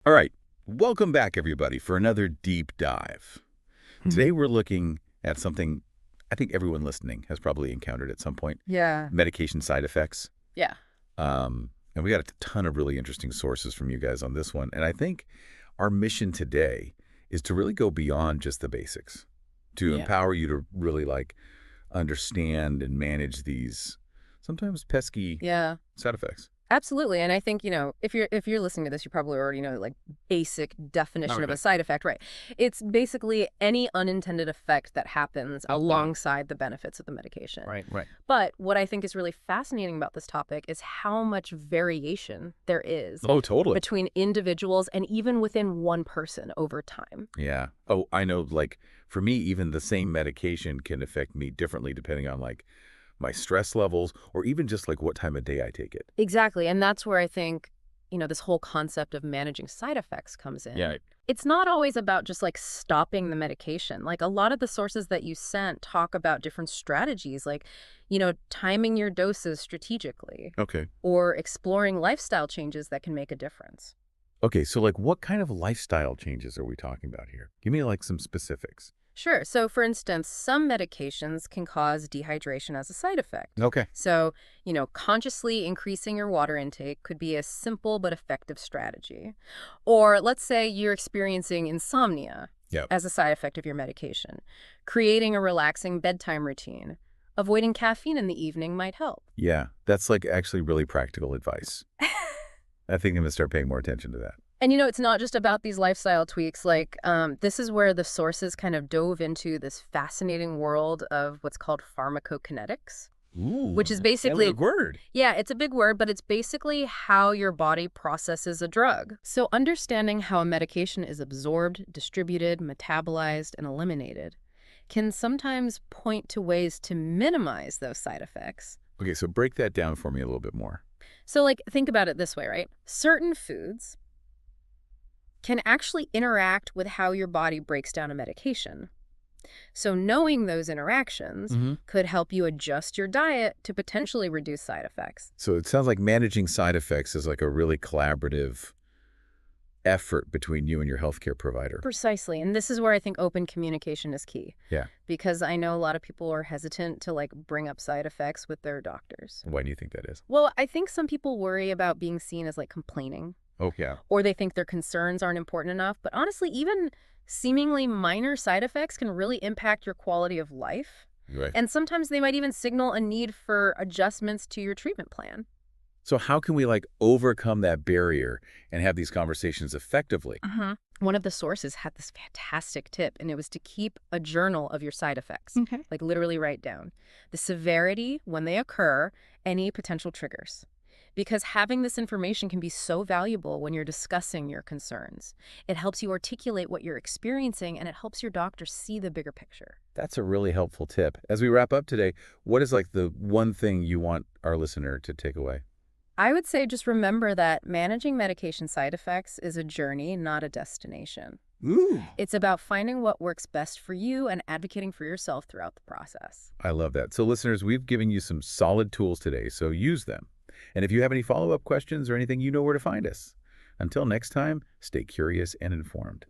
All right, welcome back, everybody, for another deep dive. Mhm. Today, we're looking at something I think everyone listening has probably encountered at some point, Yeah. medication side effects. Yeah. And we got a ton of really interesting sources from you guys on this one. And I think our mission today is to really go beyond just the basics, to Yeah. empower you to really understand and manage these sometimes pesky Yeah. side effects. Absolutely. And I think, if you're listening to this, you probably already know like basic definition of a Okay. side effect, right? It's basically any unintended effect that happens alongside the benefits of the medication. Right. But what I think is really fascinating about this topic is how much variation there is Oh, totally. between individuals and even within one person over time. Yeah. Oh, I know, for me, even the same medication can affect me differently depending on, my stress levels or even just, what time of day I take it. Exactly. And that's where I think, this whole concept of managing side effects comes Yeah. in. It's not always about just like stopping the medication. Like a lot of the sources that you sent talk about different strategies, like, timing your doses strategically Okay. or exploring lifestyle changes that can make a difference. Okay, so, what kind of lifestyle changes are we talking about here? Give me, some specifics. Sure. So, for instance, some medications can cause dehydration as a side effect. Okay. So, consciously increasing your water intake could be a simple but effective strategy. Or let's say you're experiencing insomnia Yep. as a side effect of your medication. Creating a relaxing bedtime routine. Avoiding caffeine in the evening might help. Yeah, that's, actually really practical advice. I think I'm going to start paying more attention to that. And it's not just about these lifestyle tweaks. This is where the sources kind of dove into this fascinating world of what's called pharmacokinetics, Ooh, which is that's a basically, big word. yeah, it's a big word, but it's basically how your body processes a drug. So understanding how a medication is absorbed, distributed, metabolized, and eliminated can sometimes point to ways to minimize those side effects. Okay, so break that down for me a little bit more. So, think about it this way, right? Certain foods can actually interact with how your body breaks down a medication. So knowing those interactions Hmm. could help you adjust your diet to potentially reduce side effects. So it sounds like managing side effects is like a really collaborative effort between you and your healthcare provider. Precisely. And this is where I think open communication is key. Yeah. Because I know a lot of people are hesitant to bring up side effects with their doctors. Why do you think that is? Well, I think some people worry about being seen as complaining, Oh, yeah. or they think their concerns aren't important enough. But honestly, even seemingly minor side effects can really impact your quality of life. Right. And sometimes they might even signal a need for adjustments to your treatment plan. So how can we overcome that barrier and have these conversations effectively? One of the sources had this fantastic tip, and it was to keep a journal of your side effects. Okay. Literally write down the severity, when they occur, any potential triggers. Because having this information can be so valuable when you're discussing your concerns. It helps you articulate what you're experiencing, and it helps your doctor see the bigger picture. That's a really helpful tip. As we wrap up today, what is the one thing you want our listener to take away? I would say just remember that managing medication side effects is a journey, not a destination. Ooh. It's about finding what works best for you and advocating for yourself throughout the process. I love that. So listeners, we've given you some solid tools today, so use them. And if you have any follow-up questions or anything, you know where to find us. Until next time, stay curious and informed.